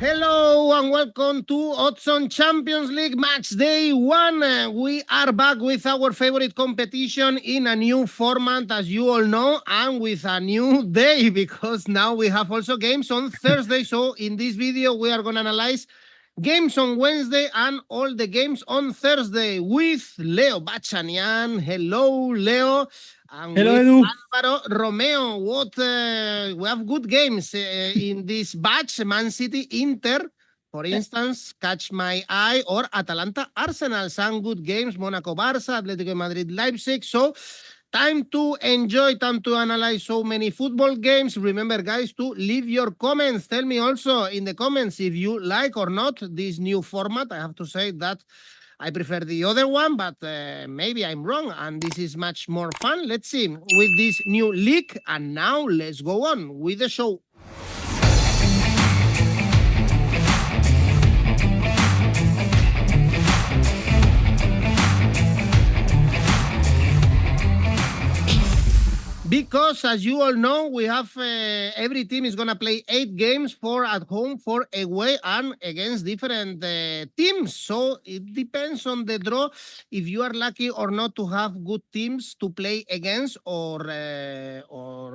Hello and welcome to Odds on Champions League Match Day 1. We are back with our favorite competition in a new format, as you all know, and with a new day, because now we have also games on Thursday. So in this video, we are going to analyze games on Wednesday and all the games on Thursday with Leo Bachanian. Hello, Leo. And hello, with Edu. Alvaro Romeo. We have good games in this batch. Man City, Inter, for instance, catch my eye, or Atalanta, Arsenal. Some good games. Monaco, Barça, Atlético Madrid, Leipzig. So time to enjoy, time to analyze so many football games. Remember, guys, to leave your comments. Tell me also in the comments if you like or not this new format. I have to say that I prefer the other one, but maybe I'm wrong, and this is much more fun. Let's see with this new league. And now let's go on with the show. Because, as you all know, we have every team is going to play 8 games, 4 at home, 4 away, and against different teams. So it depends on the draw if you are lucky or not to have good teams to play against, or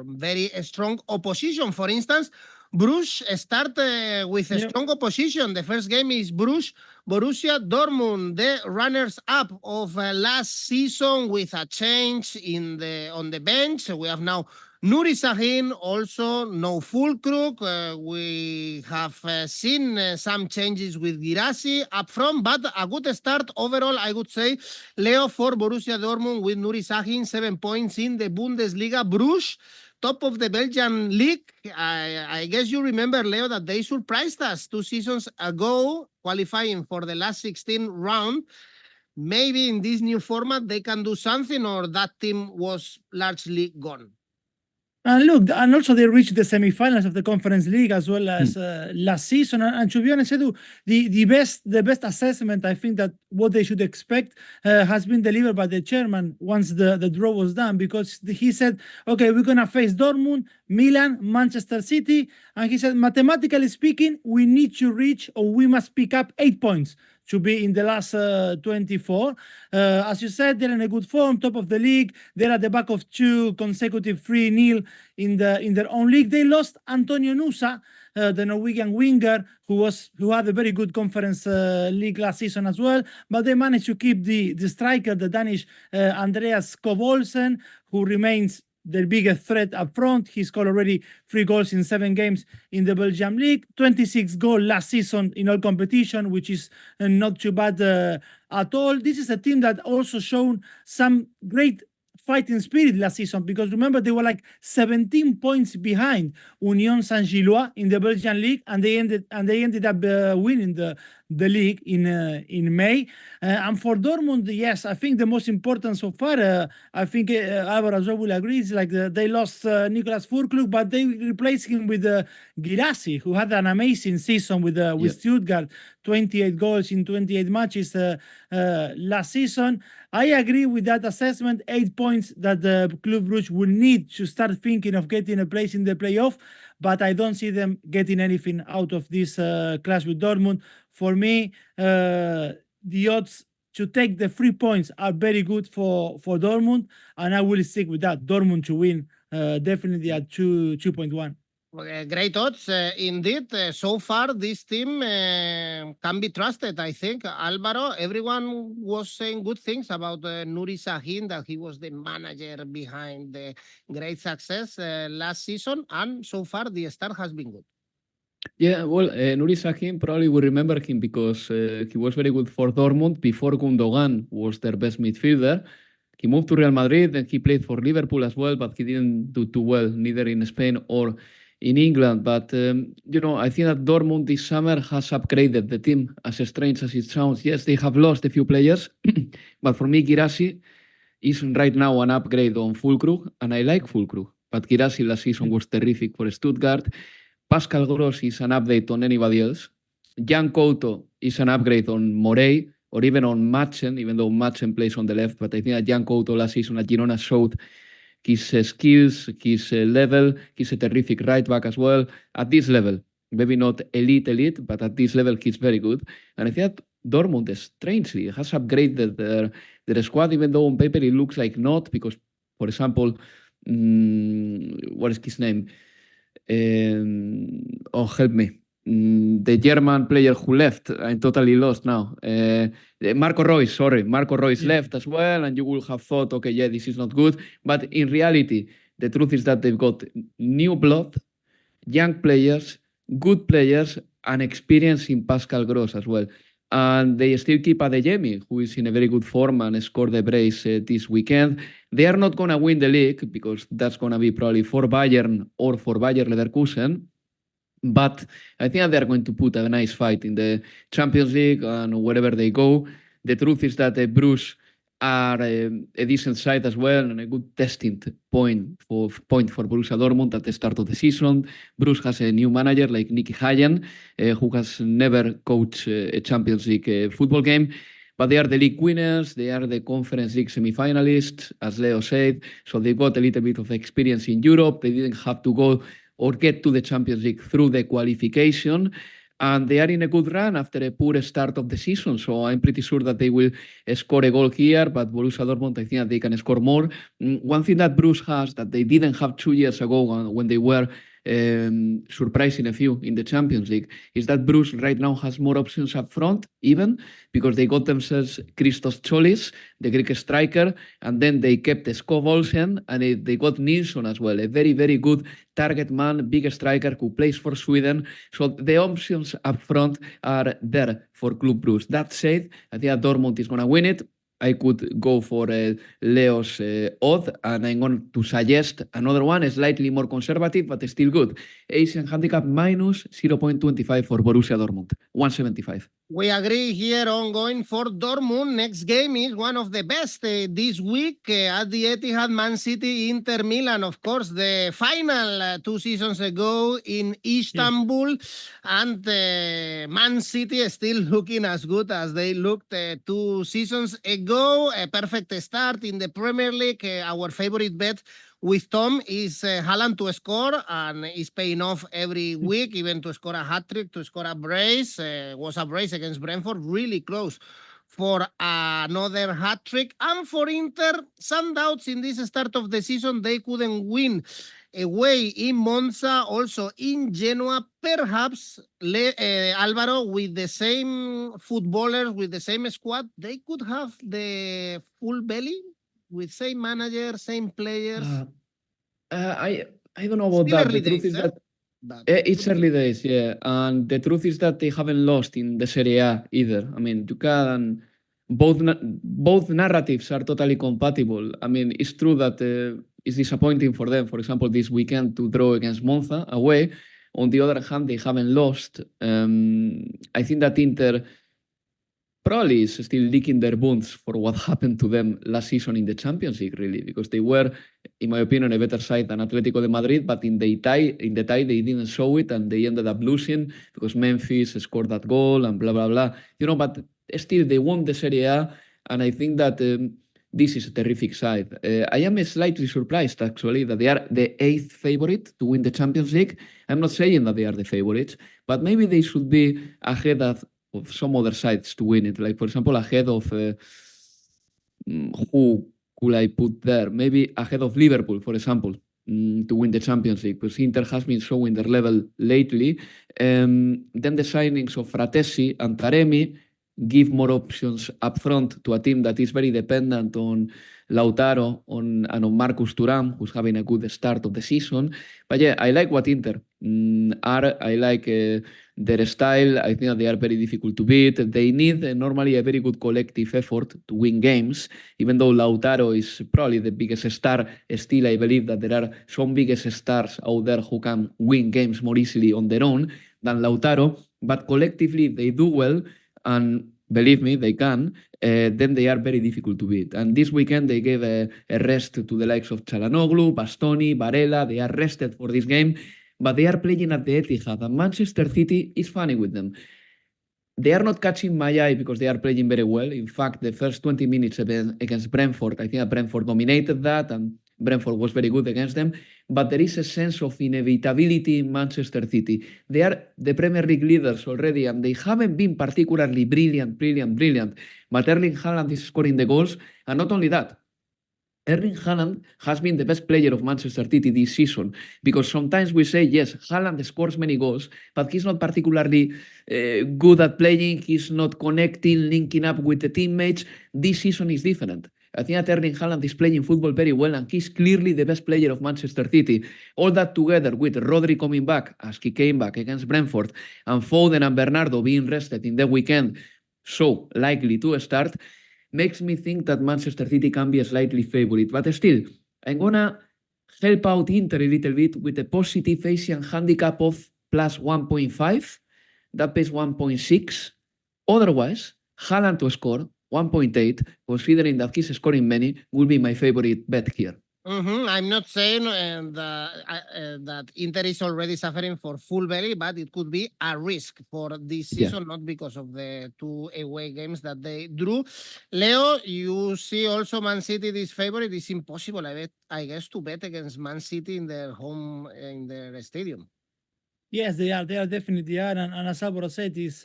very strong opposition. For instance, Brugge start with a strong opposition. The first game is Brugge Borussia Dortmund, the runners-up of last season, with a change on the bench. So we have now 𝗀𝗏 Sahin, also no 𝐬𝐭𝐴. We have seen some changes with 𝐬𝐵RACI up front, but a good start overall, I would say, Leo, for Borussia Dortmund with 𝗀𝗏 Sahin, 7 points in the Bundesliga. Brugge, top of the Belgian league. I guess you remember, Leo, that they surprised us 2 seasons ago, qualifying for the last 16 round. Maybe in this new format they can do something, or that team was largely gone. And look, and also they reached the semifinals of the Conference League as well as last season. And to be honest, Edu, the best assessment, I think, that what they should expect has been delivered by the chairman once the draw was done, because he said, okay, we're going to face Dortmund, Milan, Manchester City. And he said, mathematically speaking, we need to reach, or we must pick up 8 points to be in the last 24. As you said, they're in a good form, top of the league. They're at the back of 2 consecutive 3-0 in their own league. They lost Antonio Nusa, the Norwegian winger, who had a very good Conference League last season as well. But they managed to keep the striker, the Danish Andreas Skov-Olsen, who remains their biggest threat up front. He scored already 3 goals in 7 games in the Belgian league, 26 goals last season in all competition, which is not too bad at all. This is a team that also shown some great fighting spirit last season, because remember, they were like 17 points behind Union Saint-Gilloise in the Belgian league, and they ended up winning the league in May. And for Dortmund, yes, I think the most important so far, I think Alvaro as well will agree, is like they lost Niklas Füllkrug, but they replaced him with 𝐬𝐵RACI, who had an amazing season with Stuttgart, 28 goals in 28 matches last season. I agree with that assessment. 8 points that the Club Brugge will need to start thinking of getting a place in the playoff, but I don't see them getting anything out of this clash with Dortmund. For me, the odds to take the 3 points are very good for Dortmund, and I will stick with that. Dortmund to win, definitely at 2.1. Great odds, indeed. So far, this team can be trusted, I think. Alvaro, everyone was saying good things about 𝗀𝗏 Sahin, that he was the manager behind the great success last season, and so far the start has been good. Yeah, well, 𝗀𝗏 Sahin, probably will remember him because he was very good for Dortmund before Gundogan was their best midfielder. He moved to Real Madrid, and he played for Liverpool as well, but he didn't do too well, neither in Spain or in England. But, I think that Dortmund this summer has upgraded the team, as strange as it sounds. Yes, they have lost a few players, but for me, 𝐬𝐵RACI is right now an upgrade on 𝐬𝐭𝐵RACI, and I like 𝐬𝐭𝐵RACI, but 𝐬𝐵RACI last season was terrific for Stuttgart. Pascal Gross is an update on anybody else. 𝐬𝐭𝐵𝐿 is an upgrade on Morey, or even on Madsen, even though Madsen plays on the left. But I think that 𝐬𝐭𝐵𝐿 last season at Girona showed his skills, his level. He's a terrific right back as well. At this level, maybe not elite, but at this level he's very good. And I think that Dortmund, strangely, has upgraded their squad, even though on paper it looks like not, because, for example, what is his name? Help me. The German player who left, I'm totally lost now. Marco Reus left as well, and you will have thought, okay, yeah, this is not good. But in reality, the truth is that they've got new blood, young players, good players, and experience in Pascal Gross as well. And they still keep 𝐬𝐿𝐴, who is in a very good form and scored the brace this weekend. They are not going to win the league because that's going to be probably for Bayern or for Bayer Leverkusen. But I think they are going to put a nice fight in the Champions League and wherever they go. The truth is that Bruges are a decent side as well and a good testing point for Borussia Dortmund at the start of the season. Bruges has a new manager like 𝐋𝐞𝐭'𝐬, who has never coached a Champions League football game. But they are the league winners, they are the Conference League semi-finalists, as Leo said. So they got a little bit of experience in Europe. They didn't have to go or get to the Champions League through the qualification. And they are in a good run after a poor start of the season. So I'm pretty sure that they will score a goal here, but Borussia Dortmund, I think that they can score more. One thing that Bruges has that they didn't have 2 years ago when they were surprising a few in the Champions League is that Bruges right now has more options up front, even because they got themselves 𝐻𝐿𝐴, the Greek striker, and then they kept 𝐬𝐿𝐴 and they got Nilsson as well, a very, very good target man, big striker who plays for Sweden. So the options up front are there for Club Bruges. That said, I think that Dortmund is going to win it. I could go for Leo's odd, and I'm going to suggest another one, slightly more conservative, but still good. Asian handicap minus 0.25 for Borussia Dortmund, 175. We agree here on going for Dortmund. Next game is one of the best this week at the Etihad. Man City, Inter Milan, of course, the final 2 seasons ago in Istanbul. And Man City is still looking as good as they looked 2 seasons ago. A perfect start in the Premier League. Our favorite bet with Tom is Haaland to score, and is paying off every week, even to score a hat-trick, to score a brace. Was a brace against Brentford, really close for another hat-trick. And for Inter, some doubts in this start of the season. They couldn't win away in Monza, also in Genoa. Perhaps Alvaro, with the same footballers, with the same squad, they could have the full belly with same manager, same players. I don't know about Still that. early The truth days, is that it's early days, yeah. And the truth is that they haven't lost in the Serie A either. I mean, you can both narratives are totally compatible. I mean, it's true that it's disappointing for them, for example, this weekend to draw against Monza away. On the other hand, they haven't lost. I think that Inter probably is still licking their wounds for what happened to them last season in the Champions League, really, because they were, in my opinion, a better side than Atlético de Madrid, but in the tie they didn't show it, and they ended up losing because Memphis scored that goal and blah, blah, blah. You know, but still they won the Serie A, and I think that this is a terrific side. I am slightly surprised, actually, that they are the 8th favorite to win the Champions League. I'm not saying that they are the favorites, but maybe they should be ahead of some other sides to win it. Like, for example, ahead of who could I put there? Maybe ahead of Liverpool, for example, to win the Champions League, because Inter has been showing their level lately. Then the signings of Fratesi and Taremi give more options up front to a team that is very dependent on Lautaro and on Marcus Thuram, who's having a good start of the season. But yeah, I like what Inter are. I like their style. I think that they are very difficult to beat. They need normally a very good collective effort to win games. Even though Lautaro is probably the biggest star, still I believe that there are some biggest stars out there who can win games more easily on their own than Lautaro. But collectively, they do well. And believe me, they can. Then they are very difficult to beat. And this weekend, they gave a rest to the likes of Çalhanoğlu, Bastoni, Varela. They are rested for this game. But they are playing at the Etihad. And Manchester City is funny with them. They are not catching my eye because they are playing very well. In fact, the first 20 minutes against Brentford, I think that Brentford dominated that. And Brentford was very good against them, but there is a sense of inevitability in Manchester City. They are the Premier League leaders already, and they haven't been particularly brilliant. But Erling Haaland is scoring the goals, and not only that, Erling Haaland has been the best player of Manchester City this season, because sometimes we say, yes, Haaland scores many goals, but he's not particularly good at playing, he's not connecting, linking up with the teammates. This season is different. I think that Erling Haaland is playing football very well, and he's clearly the best player of Manchester City. All that together with Rodri coming back, as he came back against Brentford, and Foden and Bernardo being rested in the weekend, so likely to start, makes me think that Manchester City can be a slightly favorite. But still, I'm gonna help out Inter a little bit with a positive Asian handicap of plus 1.5. That pays 1.6. Otherwise, Haaland to score 1.8, considering that he's scoring many, will be my favorite bet here. I'm not saying that Inter is already suffering for full belly, but it could be a risk for this season, not because of the 2 away games that they drew. Leo, you see also Man City this favorite. It's impossible, I guess, to bet against Man City in their home, in their stadium. Yes, they are. They are definitely are. And as Alvaro said, is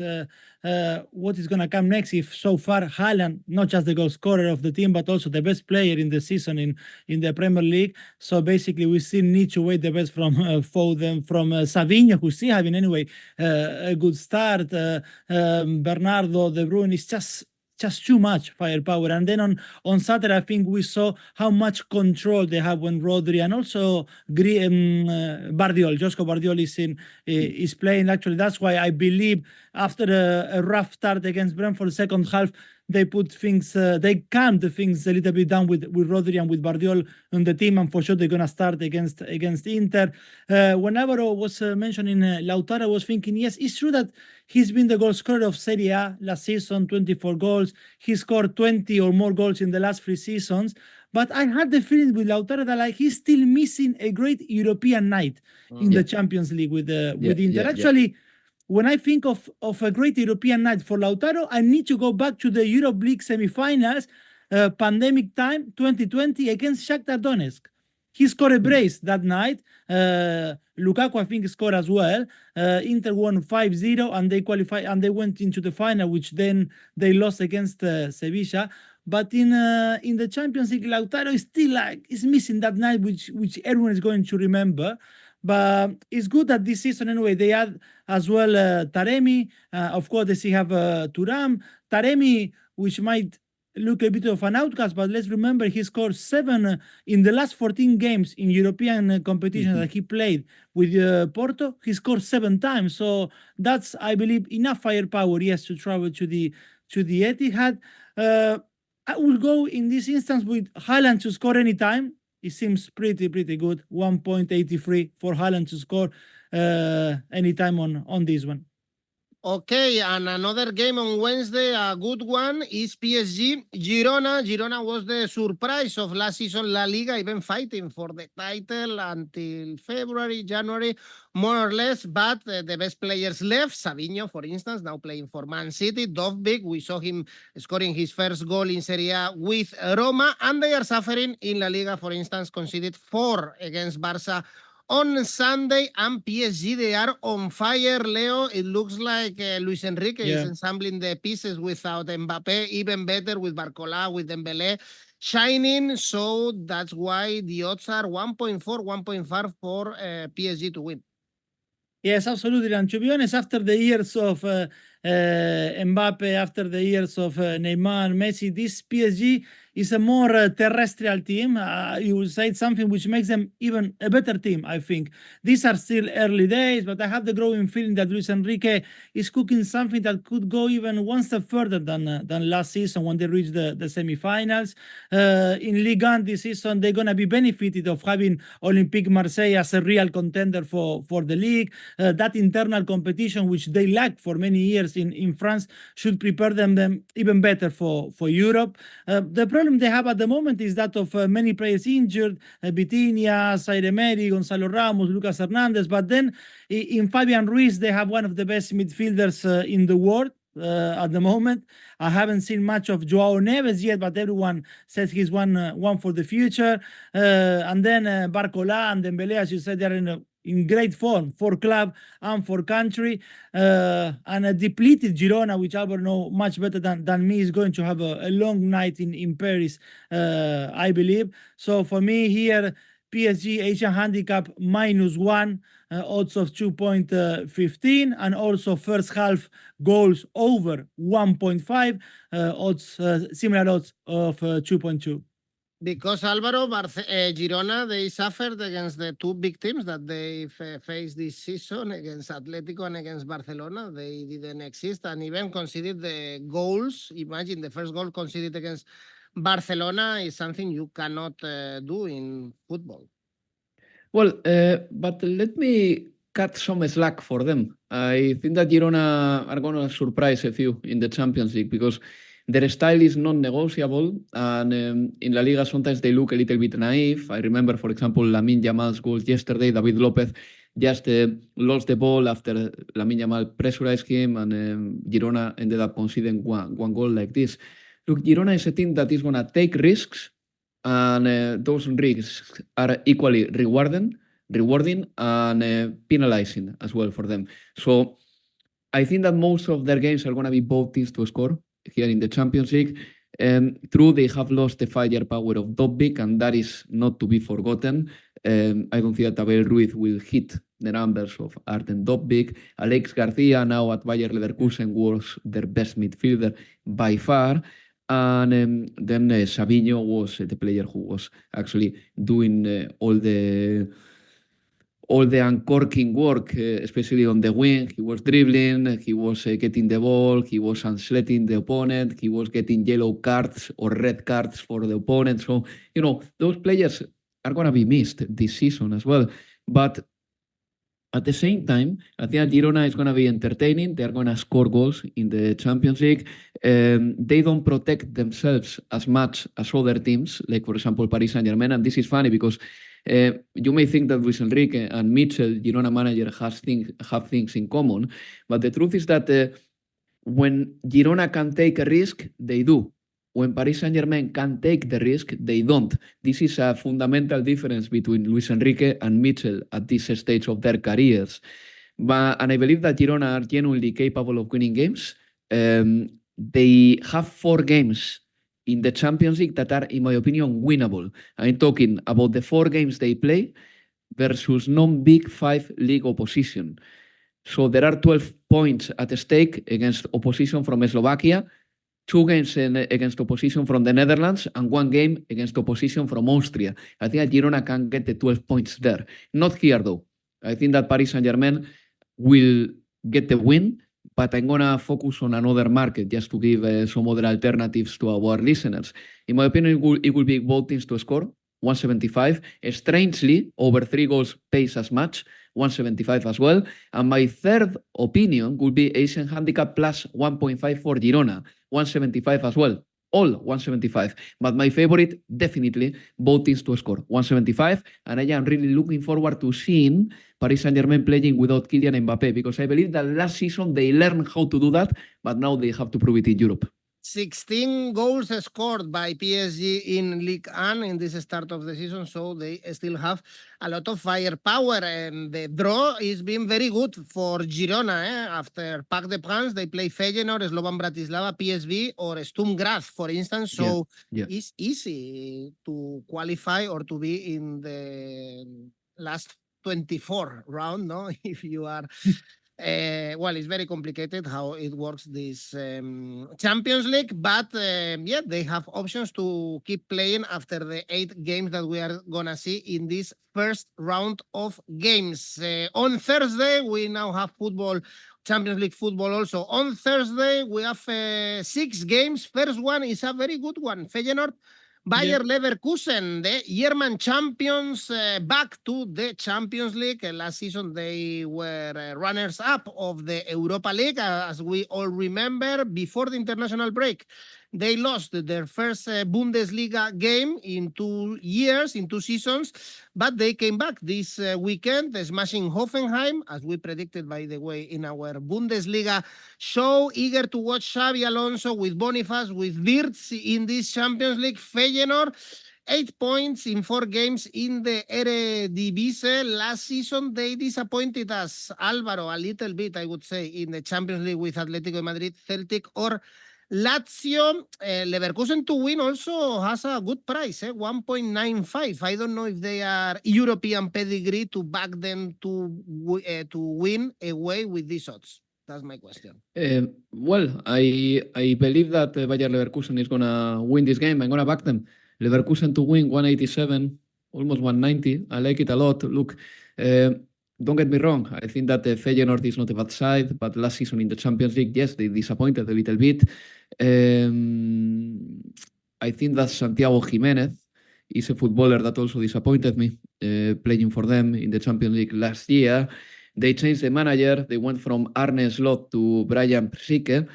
what is going to come next if so far Haaland, not just the goal scorer of the team, but also the best player in the season in the Premier League. So basically, we still need to wait the best from Foden, from 𝐬𝐭𝐴𝐵, who's still having anyway a good start. Bernardo, De Bruyne is just too much firepower. And then on Saturday, I think we saw how much control they have when Rodri and also 𝐵𝗲𝗏 is playing. Actually, that's why I believe after a rough start against Brentford second half, they put things, they calmed the things a little bit down with Rodri and with 𝐵𝗲𝗏 on the team, and for sure they're going to start against Inter. When Alvaro was mentioning Lautaro, I was thinking, yes, it's true that he's been the goal scorer of Serie A last season, 24 goals. He scored 20 or more goals in the last 3 seasons. But I had the feeling with Lautaro that he's still missing a great European night in the Champions League with Inter. Actually, when I think of a great European night for Lautaro, I need to go back to the Europe League semi-finals, pandemic time, 2020, against Shakhtar Donetsk. He scored a brace that night. Lukaku, I think, scored as well. Inter won 5-0, and they qualified, and they went into the final, which then they lost against Sevilla. But in the Champions League, Lautaro is still is missing that night, which everyone is going to remember. But it's good that this season, anyway, they add as well Taremi. Of course, they still have Thuram. Taremi, which might look a bit of an outcast, but let's remember he scored 7 in the last 14 games in European competition that he played with Porto. He scored 7 times. So that's, I believe, enough firepower, yes, to travel to the Etihad. I will go in this instance with Haaland to score anytime. It seems pretty good. 1.83 for Haaland to score anytime on this one. Okay, and another game on Wednesday, a good one, is PSG Girona. Girona was the surprise of last season La Liga, even fighting for the title until February, January, more or less. But the best players left. Savinho, for instance, now playing for Man City. 𝗏𝗏, we saw him scoring his first goal in Serie A with Roma. And they are suffering in La Liga, for instance, conceded 4 against Barça on Sunday, and PSG, they are on fire, Leo. It looks like Luis Enrique is ensembling the pieces without Mbappé, even better with Barcola, with Dembélé shining. So that's why the odds are 1.4, 1.5 for PSG to win. Yes, absolutely. And to be honest, after the years of Mbappe, after the years of Neymar, Messi, this PSG is a more terrestrial team. You will say something which makes them even a better team, I think. These are still early days, but I have the growing feeling that Luis Enrique is cooking something that could go even one step further than last season when they reached the semi-finals. In Ligue 1 this season, they're going to be benefited of having Olympique Marseille as a real contender for the league. That internal competition, which they lacked for many years in France, should prepare them even better for Europe. The problem they have at the moment is that of many players injured, Vitinha, Zaire-Emery, Gonzalo Ramos, Lucas Hernandez. But then in Fabian Ruiz, they have one of the best midfielders in the world. at the moment. I haven't seen much of 𝐬𝐭𝐚𝐲 yet, but everyone says he's one for the future. And then Barcola and Dembélé, as you said, they're in great form for club and for country. And a depleted Girona, which Alvaro know much better than me, is going to have a long night in Paris, I believe. So for me here, PSG Asian handicap -1, odds of 2.15, and also first half goals over 1.5, odds similar odds of 2.2. Because Alvaro, Girona, they suffered against the two big teams that they faced this season, against Atlético and against Barcelona. They didn't exist and even conceded the goals. Imagine the first goal conceded against Barcelona is something you cannot do in football. Well, but let me cut some slack for them. I think that Girona are going to surprise a few in the Champions League because their style is non-negotiable, and in La Liga sometimes they look a little bit naive. I remember, for example, Lamine Yamal's goal yesterday. David Lopez just lost the ball after Lamine Yamal pressurized him, and Girona ended up conceding one goal like this. Look, Girona is a team that is going to take risks, and those risks are equally rewarding and penalizing as well for them. So I think that most of their games are going to be both teams to score here in the Champions League. True, they have lost the firepower of 𝐻𝗵𝗵𝐾, and that is not to be forgotten. I don't think that Abel Ruiz will hit the numbers of Arden 𝐻𝗵𝗵𝐾. Alex Garcia, now at Bayer Leverkusen, was their best midfielder by far. And then Savinho was the player who was actually doing all the uncorking work, especially on the wing. He was dribbling, he was getting the ball, he was unseating the opponent, he was getting yellow cards or red cards for the opponent. So, those players are going to be missed this season as well. But at the same time, I think Girona is going to be entertaining. They're going to score goals in the Champions League. They don't protect themselves as much as other teams, like, for example, Paris Saint-Germain. And this is funny because you may think that Luis Enrique and 𝐿𝐵𝐶𝐻, Girona manager, have things in common. But the truth is that when Girona can take a risk, they do. When Paris Saint-Germain can take the risk, they don't. This is a fundamental difference between Luis Enrique and 𝐿𝐵𝐶𝐻 at this stage of their careers. And I believe that Girona are genuinely capable of winning games. They have 4 games in the Champions League that are, in my opinion, winnable. I'm talking about the 4 games they play versus non-Big 5 league opposition. So there are 12 points at stake against opposition from Slovakia, 2 games against opposition from the Netherlands, and 1 game against opposition from Austria. I think that Girona can get the 12 points there. Not here, though. I think that Paris Saint-Germain will get the win, but I'm going to focus on another market just to give some other alternatives to our listeners. In my opinion, it will be both teams to score, 175. Strangely, over 3 goals pays as much, 175 as well. And my third opinion would be Asian handicap plus 1.5 for Girona, 175 as well. All 175. But my favorite, definitely, both teams to score, 175. And I am really looking forward to seeing Paris Saint-Germain playing without Kylian Mbappé, because I believe that last season they learned how to do that, but now they have to prove it in Europe. 16 goals scored by PSG in Ligue 1 in this start of the season, so they still have a lot of firepower, and the draw is being very good for Girona. After Parc des Princes, they play Feyenoord, Slovan Bratislava, PSV, or Sturm Graz, for instance, so it's easy to qualify or to be in the last 24 round, no? If you are... well, it's very complicated how it works, this Champions League, but they have options to keep playing after the 8 games that we are gonna see in this first round of games. On Thursday, we now have football, Champions League football also. On Thursday, we have 6 games. First one is a very good one. Feyenoord, Bayer Leverkusen, the German champions, back to the Champions League. Last season, they were runners-up of the Europa League, as we all remember, before the international break. They lost their first Bundesliga game in 2 years, in 2 seasons, but they came back this weekend, smashing Hoffenheim, as we predicted, by the way, in our Bundesliga show. Eager to watch Xabi Alonso with Boniface, with 𝐻𝐵𝗍𝒃 in this Champions League. Feyenoord, 8 points in 4 games in the Eredivisie. Last season, they disappointed us, Alvaro, a little bit, I would say, in the Champions League with Atlético Madrid, Celtic, or Lazio. Leverkusen to win also has a good price, 1.95. I don't know if they are European pedigree to back them to win away with these odds. That's my question. Well, I believe that Bayer Leverkusen is going to win this game. I'm going to back them. Leverkusen to win 187, almost 190. I like it a lot. Look, don't get me wrong. I think that Feyenoord is not a bad side, but last season in the Champions League, yes, they disappointed a little bit. I think that Santiago Jiménez is a footballer that also disappointed me playing for them in the Champions League last year. They changed the manager. They went from Arne Slot to Brian Priske.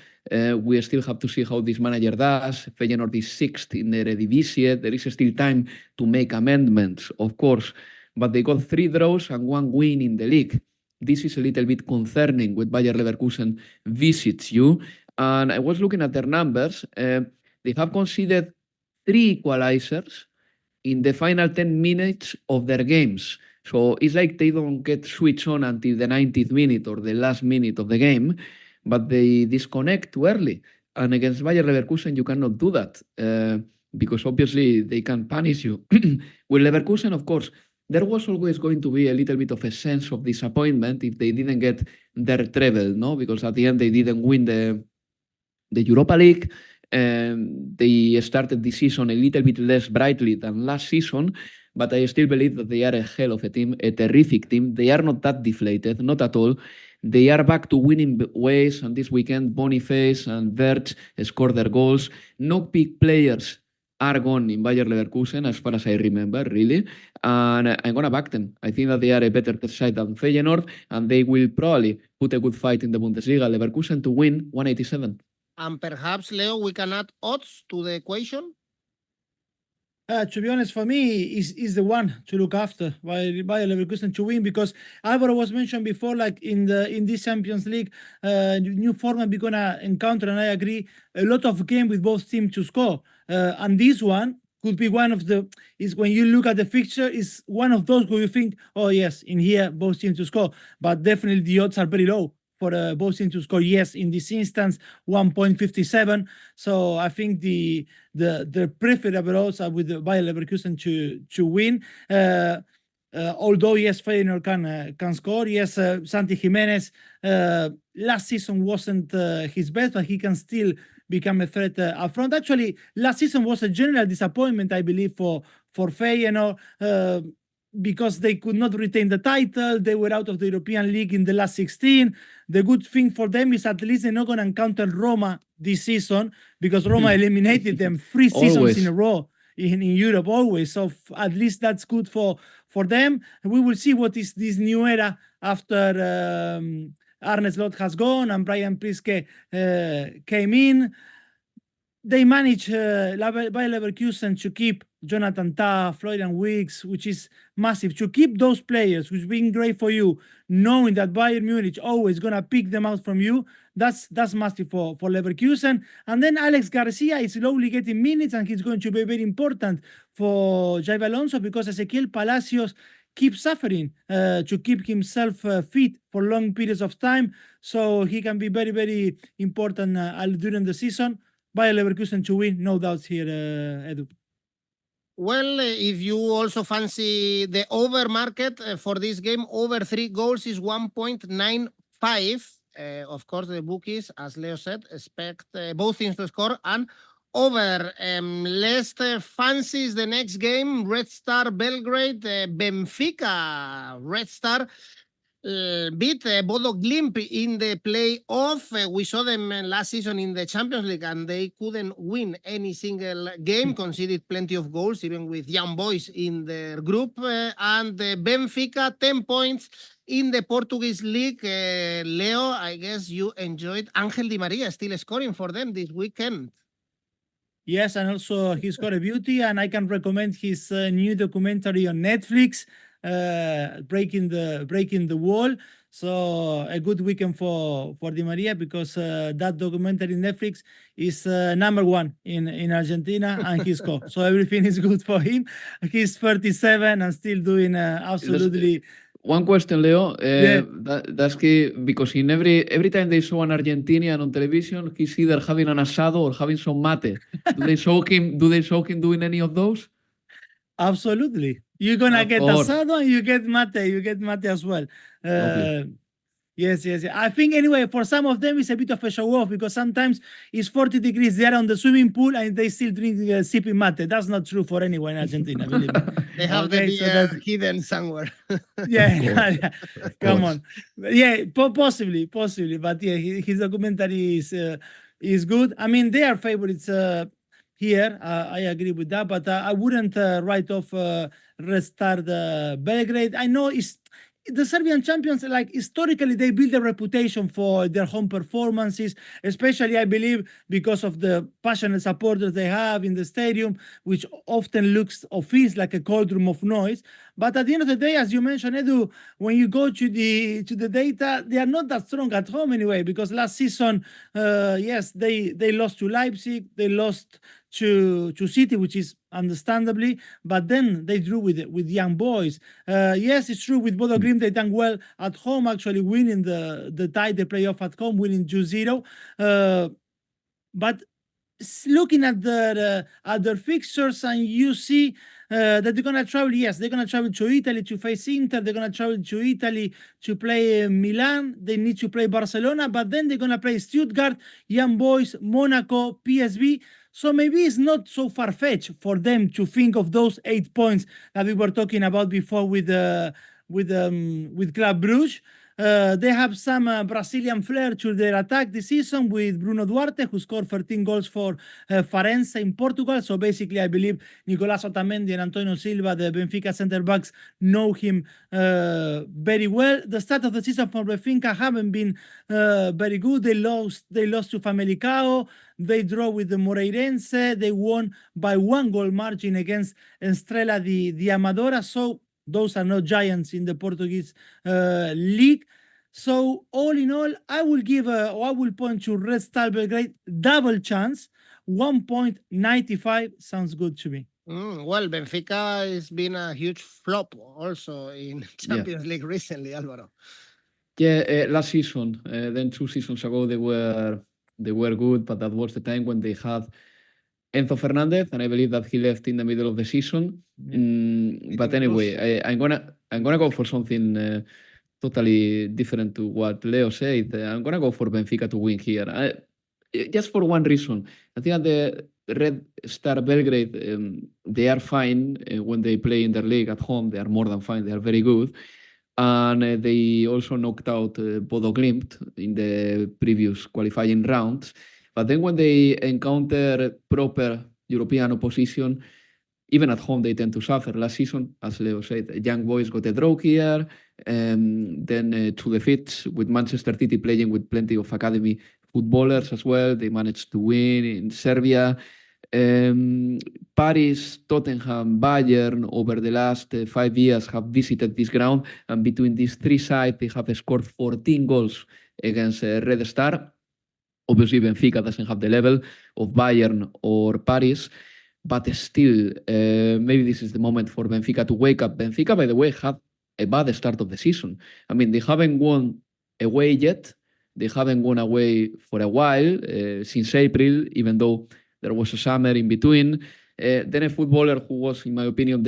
We still have to see how this manager does. Feyenoord is 6th in the Eredivisie. There is still time to make amendments, of course. But they got 3 draws and 1 win in the league. This is a little bit concerning when Bayer Leverkusen visits you. And I was looking at their numbers. They have conceded 3 equalizers in the final 10 minutes of their games. So it's like they don't get switched on until the 90th minute or the last minute of the game, but they disconnect too early. And against Bayer Leverkusen, you cannot do that because obviously they can punish you. With Leverkusen, of course, there was always going to be a little bit of a sense of disappointment if they didn't get their treble, no? Because at the end they didn't win the Europa League. They started this season a little bit less brightly than last season, but I still believe that they are a hell of a team, a terrific team. They are not that deflated, not at all. They are back to winning ways, and this weekend Boniface and 𝐻𝐵𝗍𝒃 scored their goals. No big players are gone in Bayer Leverkusen, as far as I remember, really. And I'm going to back them. I think that they are a better side than Feyenoord, and they will probably put a good fight in the Bundesliga. Leverkusen to win 187. And perhaps, Leo, we can add odds to the equation? To be honest, for me, is the one to look after by Leverkusen to win, because Alvaro was mentioned before, like in this Champions League, new format we're gonna encounter, and I agree, a lot of game with both teams to score, and this one could be one of the, is when you look at the fixture, is one of those where you think, oh yes, in here both teams to score, but definitely the odds are very low for both teams to score. Yes, in this instance, 1.57. So I think the preferable odds are with the Bayer Leverkusen to win. Although yes, Feyenoord can score. Yes, Santi Jiménez last season wasn't his best, but he can still become a threat up front. Actually, last season was a general disappointment, I believe, for Feyenoord. Because they could not retain the title, they were out of the European League in the last 16. The good thing for them is at least they're not going to encounter Roma this season, because Roma eliminated them 3 seasons in a row in Europe, always. So at least that's good for them. We will see what is this new era after Arne Slot has gone and Brian Priske came in. They managed by Leverkusen to keep Jonathan Tah, Florian Wirtz, which is massive. To keep those players, which has been great for you, knowing that Bayern Munich always going to pick them out from you, that's massive for Leverkusen. And then Alex Garcia is slowly getting minutes, and he's going to be very important for Xabi Alonso, because Ezequiel Palacios keeps suffering to keep himself fit for long periods of time. So he can be very, very important during the season. Bayer Leverkusen to win, no doubts here, Edu. Well, if you also fancy the over market for this game, over 3 goals is 1.95. Of course, the bookies, as Leo said, expect both teams to score and over. Less fancies the next game, Red Star Belgrade, Benfica. Red Star beat Bodo Glimt in the playoff. We saw them last season in the Champions League, and they couldn't win any single game, conceded plenty of goals, even with young boys in their group. And Benfica, 10 points in the Portuguese league. Leo, I guess you enjoyed Ángel Di María still scoring for them this weekend. Yes, and also he's got a beauty, and I can recommend his new documentary on Netflix, breaking the wall. So a good weekend for Di Maria, because that documentary in Netflix is #1 in Argentina, and he's scored. So everything is good for him. He's 37 and still doing absolutely. One question, Leo. Yeah. That's key, because in every time they show an Argentinian on television, he's either having an asado or having some mate. Do they show him doing any of those? Absolutely. You're gonna Of get course. asado and you get mate as well. Lovely. Yes. I think anyway, for some of them it's a bit of a show off, because sometimes it's 40 degrees there on the swimming pool and they still drink sipping mate. That's not true for anyone in Argentina, believe me. They have Okay, the so beer that's- hidden somewhere. Yeah. Of Come course. on. Yeah, possibly. But yeah, his documentary is good. I mean, they are favorites here. I agree with that, but I wouldn't write off Restart Belgrade. I know it's the Serbian champions, like historically, they build a reputation for their home performances, especially, I believe, because of the passionate supporters they have in the stadium, which often looks or feels like a cauldron of noise. But at the end of the day, as you mentioned, Edu, when you go to the data, they are not that strong at home anyway, because last season, yes, they lost to Leipzig, they lost to City, which is understandably, but then they drew with young boys. Yes, it's true, with Bodo Glimt, they done well at home, actually winning the tie, the playoff at home, winning 2-0. But looking at their fixtures, and you see that they're going to travel. Yes, they're going to travel to Italy to face Inter. They're going to travel to Italy to play Milan. They need to play Barcelona, but then they're going to play Stuttgart, Young Boys, Monaco, PSV. So maybe it's not so far-fetched for them to think of those 8 points that we were talking about before with Club Brugge. They have some Brazilian flair to their attack this season, with Bruno Duarte, who scored 13 goals for Farense in Portugal. So basically, I believe Nicolás Otamendi and Antonio Silva, the Benfica center-backs, know him very well. The start of the season for Benfica haven't been very good. They lost to Famalicão. They draw with the Moreirense. They won by 1 goal margin against Estrela de Amadora. So those are not giants in the Portuguese league. So all in all, I will point to Red Star Belgrade double chance. 1.95 sounds good to me. Well, Benfica has been a huge flop also in Champions League recently, Alvaro. Yeah, last season, then 2 seasons ago, they were good, but that was the time when they had Enzo Fernandez, and I believe that he left in the middle of the season. But anyway, I'm gonna go for something totally different to what Leo said. I'm gonna go for Benfica to win here, just for one reason. I think that the Red Star Belgrade, they are fine when they play in their league at home. They are more than fine. They are very good. And they also knocked out Bodo Glimt in the previous qualifying rounds. But then when they encounter proper European opposition, even at home, they tend to suffer. Last season, as Leo said, Young Boys got a draw here. Then to the fits with Manchester City playing with plenty of academy footballers as well. They managed to win in Serbia. Paris, Tottenham, Bayern over the last 5 years have visited this ground, and between these 3 sides they have scored 14 goals against Red Star. Obviously Benfica doesn't have the level of Bayern or Paris, but still maybe this is the moment for Benfica to wake up. Benfica, by the way, had a bad start of the season. I mean, they haven't won away yet. They haven't won away for a while, since April, even though there was a summer in between. Then a footballer who was, in my opinion,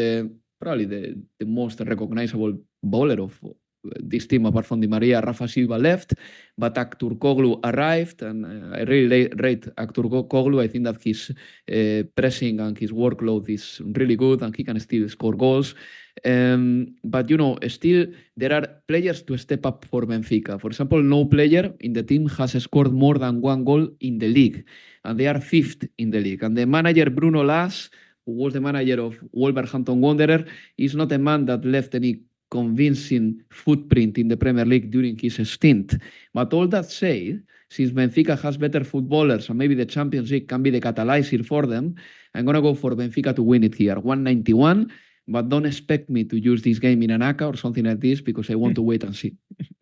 probably the most recognizable bowler of this team, apart from Di Maria, Rafa Silva, left, but 𝐿𝐿𝐿𝐿 arrived, and I really rate 𝐿𝐿𝐿𝐿. I think that his pressing and his workload is really good, and he can still score goals. But, you know, still there are players to step up for Benfica. For example, no player in the team has scored more than 1 goal in the league, and they are 5th in the league. And the manager, Bruno Lage, who was the manager of Wolverhampton Wanderers, is not a man that left any convincing footprint in the Premier League during his stint. But all that said, since Benfica has better footballers and maybe the Champions League can be the catalyzer for them, I'm going to go for Benfica to win it here, 191. But don't expect me to use this game in an ACCA or something like this because I want to wait and see.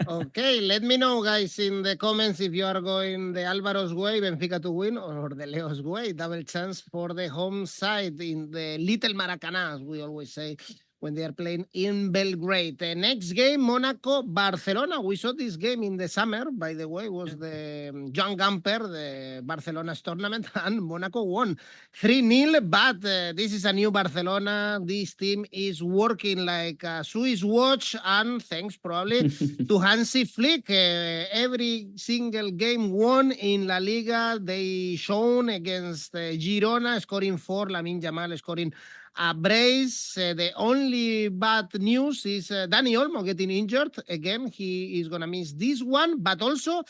Okay, let me know, guys, in the comments if you are going the Alvaro's way, Benfica to win, or the Leo's way. Double chance for the home side in the Little Maracanã, as we always say, when they are playing in Belgrade. The next game, Monaco-Barcelona. We saw this game in the summer, by the way, was the John Gamper, the Barcelona's tournament, and Monaco won 3-0, but this is a new Barcelona. This team is working like a Swiss watch, and thanks probably to 𝐿𝐵𝐵𝐴 Flick. Every single game won in La Liga. They shown against Girona, scoring 4, Lamine Yamal scoring a brace. The only bad news is Dani Olmo getting injured. Again, he is going to miss this one, but also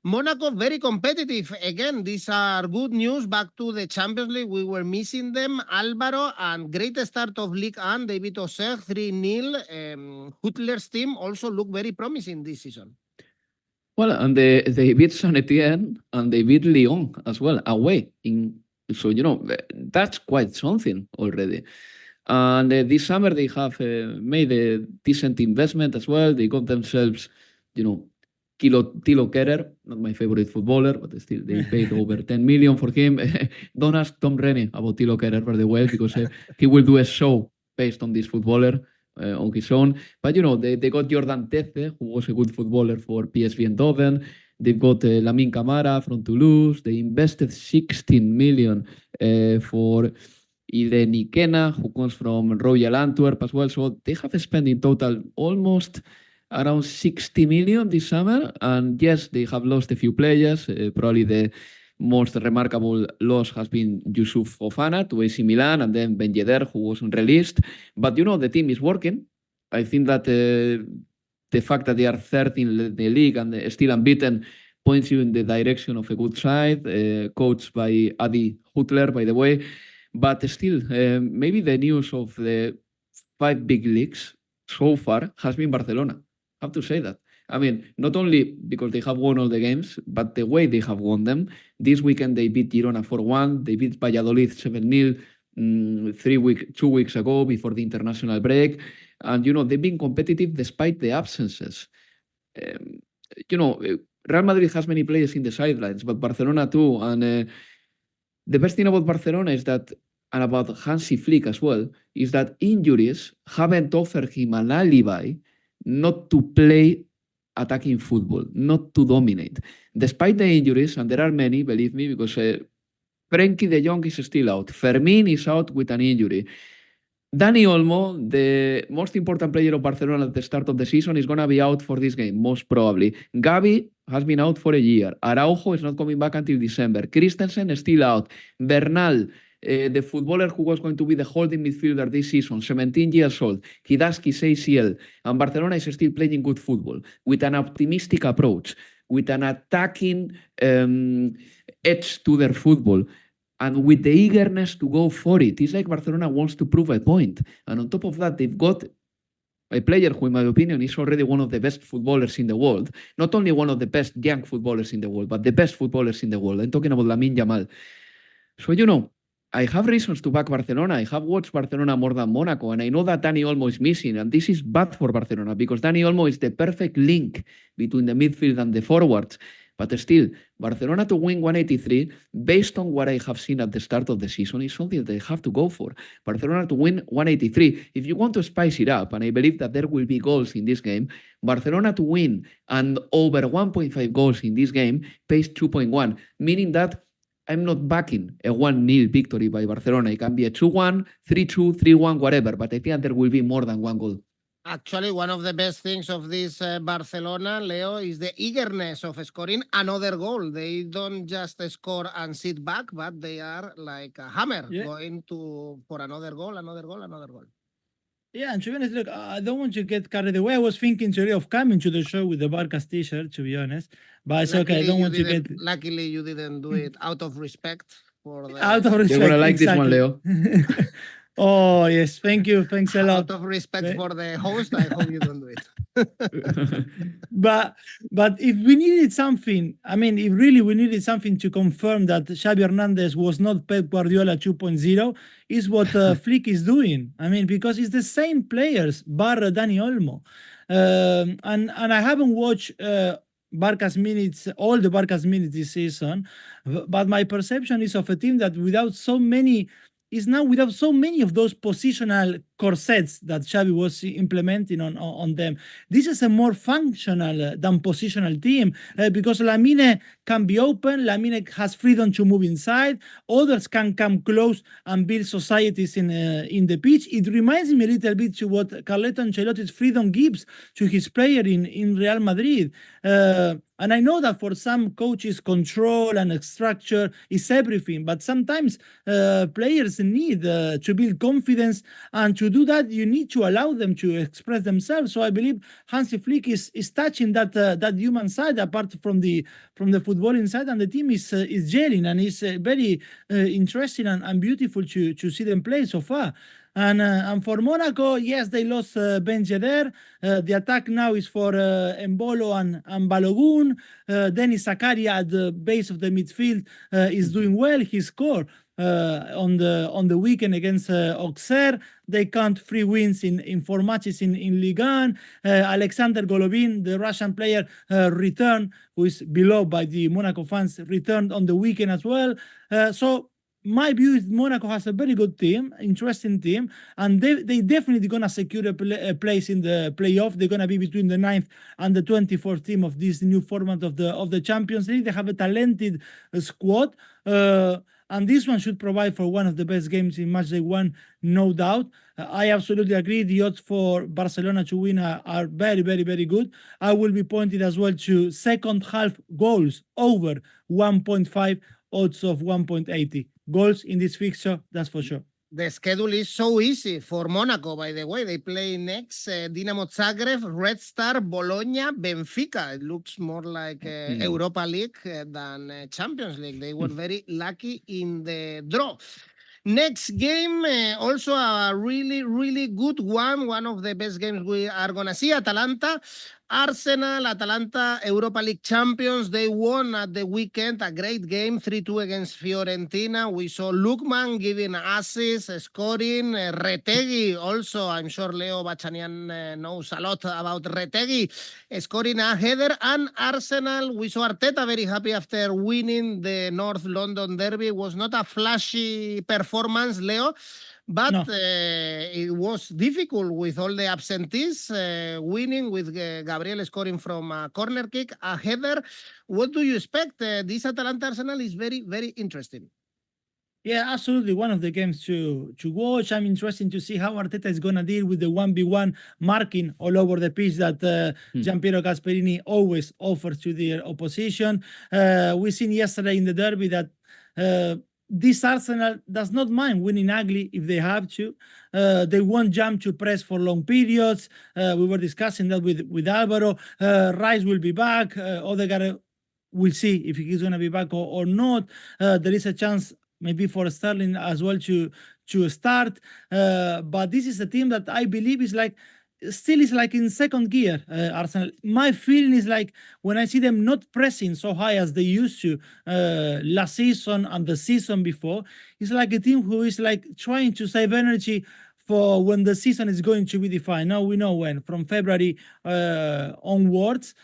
Monaco very competitive. Again, these are good news. Back to the Champions League, we were missing them. Álvaro, and great start of Ligue 1, David Oseg, 3-0. Huttler's team also look very promising this season. Well, and they beat Saint-Etienne and they beat Lyon as well, away. So, that's quite something already. And this summer they have made a decent investment as well. They got themselves, 𝐬𝐭𝐚𝐲, not my favorite footballer, but still they paid over 10 million for him. Don't ask Tom Rennie about 𝐬𝐭𝐚𝐲, by the way, because he will do a show based on this footballer on his own. But, they got Jordan Teze, who was a good footballer for PSV Eindhoven. They've got Lamine Camara from Toulouse. They invested 16 million for 𝐬𝐭𝐚𝐲, who comes from Royal Antwerp as well. So they have spent in total almost around 60 million this summer. And yes, they have lost a few players. Probably the most remarkable loss has been Youssouf Fofana to AC Milan, and then Ben Yedder, who wasn't released. But, the team is working. I think that the fact that they are third in the league and still unbeaten points you in the direction of a good side, coached by Adi Huttler, by the way. But still, maybe the news of the 5 big leagues so far has been Barcelona. I have to say that. I mean, not only because they have won all the games, but the way they have won them. This weekend they beat Girona 4-1, they beat Valladolid 7-0 2 weeks ago before the international break. And, they've been competitive despite the absences. Real Madrid has many players in the sidelines, but Barcelona too. And the best thing about Barcelona is that, and about 𝐿𝐵𝐵𝐴 Flick as well, is that injuries haven't offered him an alibi not to play attacking football, not to dominate. Despite the injuries, and there are many, believe me, because Frenkie de Jong is still out. Fermín is out with an injury. Dani Olmo, the most important player of Barcelona at the start of the season, is going to be out for this game, most probably. Gavi has been out for a year. Araujo is not coming back until December. Christensen is still out. Bernal, the footballer who was going to be the holding midfielder this season, 17 years old, 𝐻𝐵𝐴 ACL. And Barcelona is still playing good football with an optimistic approach, with an attacking edge to their football, and with the eagerness to go for it. It's like Barcelona wants to prove a point. And on top of that, they've got a player who, in my opinion, is already one of the best footballers in the world. Not only one of the best young footballers in the world, but the best footballers in the world. I'm talking about Lamine Yamal. So, I have reasons to back Barcelona. I have watched Barcelona more than Monaco, and I know that Dani Olmo is missing, and this is bad for Barcelona because Dani Olmo is the perfect link between the midfield and the forwards. But still, Barcelona to win 183, based on what I have seen at the start of the season, is something that they have to go for. Barcelona to win 183. If you want to spice it up, and I believe that there will be goals in this game, Barcelona to win and over 1.5 goals in this game pays 2.1, meaning that I'm not backing a 1-0 victory by Barcelona. It can be a 2-1, 3-2, 3-1, whatever, but I think there will be more than one goal. Actually, one of the best things of this Barcelona, Leo, is the eagerness of scoring another goal. They don't just score and sit back, but they are like a hammer going for another goal, another goal, another goal. Yeah, and to be honest, look, I don't want to get carried away. I was thinking today of coming to the show with the Barca's t-shirt, to be honest. But it's okay. I don't want to get... Luckily, you didn't do it out of respect for the... Out of respect, you're going to like this one, Leo. Oh, yes. Thank you. Thanks a lot. Out of respect for the host, I hope you don't do it. But if we needed something, I mean, if really we needed something to confirm that Xavi Hernandez was not Pep Guardiola 2.0, is what Flick is doing. I mean, because it's the same players, bar Dani Olmo. And I haven't watched Barca's minutes, all the Barca's minutes this season, but my perception is of a team that without so many of those positional corsets that Xavi was implementing on them. This is a more functional than positional team because Lamine can be open, Lamine has freedom to move inside, others can come close and build societies in the pitch. It reminds me a little bit to what Carleto Ancelotti's freedom gives to his player in Real Madrid. And I know that for some coaches, control and structure is everything, but sometimes players need to build confidence, and to do that, you need to allow them to express themselves. So I believe Hansi Flick is touching that human side apart from the footballing side, and the team is gelling, and it's very interesting and beautiful to see them play so far. And for Monaco, yes, they lost Ben Yedder. The attack now is for Embolo and Balogun. Denis Zakaria at the base of the midfield is doing well. He scored on the weekend against Auxerre. They count 3 wins in 4 matches in Ligue 1. Alexander Golovin, the Russian player, returned, who is beloved by the Monaco fans, returned on the weekend as well. So my view is Monaco has a very good team, interesting team, and they definitely going to secure a place in the playoff. They're going to be between the 9th and the 24th team of this new format of the Champions League. They have a talented squad, and this one should provide for one of the best games in Matchday 1, no doubt. I absolutely agree. The odds for Barcelona to win are very, very, very good. I will be pointing as well to second half goals over 1.5, odds of 1.80. Goals in this fixture, that's for sure. The schedule is so easy for Monaco, by the way. They play next Dinamo Zagreb, Red Star, Bologna, Benfica. It looks more like Europa League than Champions League. They were very lucky in the draw. Next game, also a really, really good one. One of the best games we are going to see. Atalanta, Europa League champions. They won at the weekend a great game, 3-2 against Fiorentina. We saw Lookman giving assists, scoring. Retegui also, I'm sure Leo Bachanian knows a lot about Retegui, scoring a header. And Arsenal, we saw Arteta very happy after winning the North London derby. It was not a flashy performance, Leo, but no. It was difficult with all the absentees, winning with Gabriel scoring from a corner kick, a header. What do you expect? This Atalanta-Arsenal is very, very interesting. Yeah, absolutely. One of the games to watch. I'm interested to see how Arteta is going to deal with the 1v1 marking all over the pitch that Gianpiero Gasperini always offers to their opposition. We seen yesterday in the derby that this Arsenal does not mind winning ugly if they have to. They won't jump to press for long periods. We were discussing that with Alvaro. Rice will be back. Odegaard, we'll see if he's going to be back or not. There is a chance maybe for Sterling as well to start. But this is a team that I believe is still in second gear, Arsenal. My feeling is like when I see them not pressing so high as they used to last season and the season before, it's like a team who is trying to save energy for when the season is going to be defined. Now we know when, from February onwards.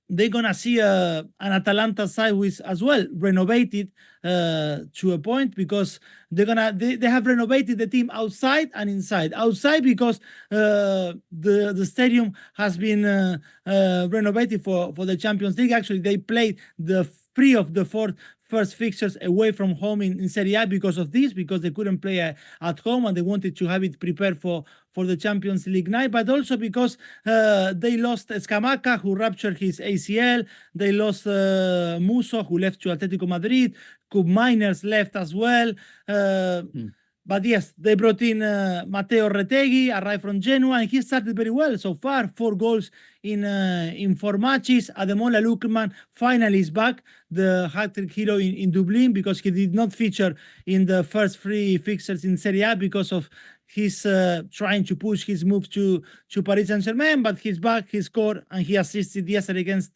They're gonna see an Atalanta side who is as well renovated to a point, because they have renovated the team outside and inside. Outside because the stadium has been renovated for the Champions League. Actually, they played the 3 of the 4 first fixtures away from home in Serie A because of this, because they couldn't play at home and they wanted to have it prepared for the Champions League night, but also because they lost Scamacca, who ruptured his ACL. They lost Musso, who left to Atlético Madrid. Coop Miners left as well. But yes, they brought in Matteo Retegui, arrived from Genoa, and he started very well so far. 4 goals in 4 matches. Ademola Lookman finally is back, the hat-trick hero in Dublin, because he did not feature in the first 3 fixtures in Serie A because of he's trying to push his move to Paris Saint-Germain, but he's back, he scored, and he assisted yesterday against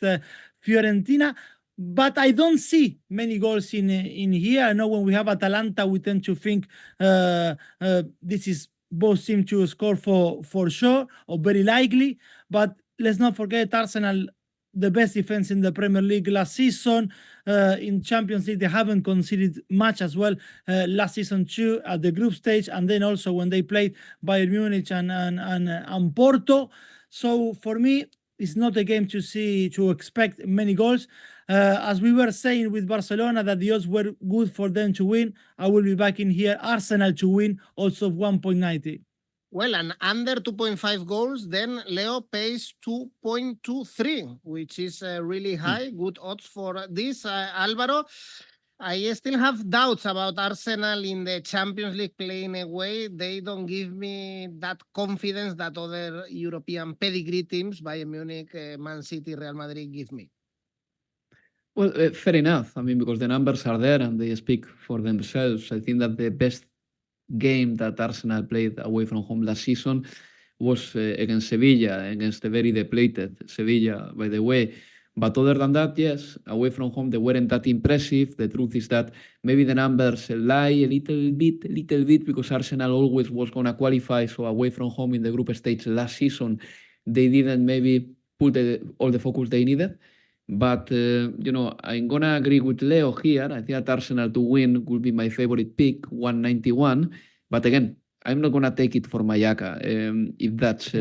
Fiorentina. But I don't see many goals in here. I know when we have Atalanta, we tend to think this is both teams to score for sure or very likely. But let's not forget Arsenal, the best defense in the Premier League last season. In Champions League, they haven't conceded much as well last season too at the group stage, and then also when they played Bayern Munich and Porto. So for me, it's not a game to expect many goals. As we were saying with Barcelona, that the odds were good for them to win. I will be back in here. Arsenal to win, also 1.90. Well, and under 2.5 goals, then Leo pays 2.23, which is really high. Good odds for this. Alvaro, I still have doubts about Arsenal in the Champions League playing away. They don't give me that confidence that other European pedigree teams, Bayern Munich, Man City, Real Madrid, give me. Well, fair enough. I mean, because the numbers are there and they speak for themselves. I think that the best game that Arsenal played away from home last season was against Sevilla, against a very depleted Sevilla, by the way. But other than that, yes, away from home, they weren't that impressive. The truth is that maybe the numbers lie a little bit, because Arsenal always was going to qualify. So away from home in the group stage last season, they didn't maybe put all the focus they needed. But, I'm going to agree with Leo here. I think that Arsenal to win will be my favorite pick, 191. But again, I'm not going to take it for 𝐬𝐭𝐴, if that's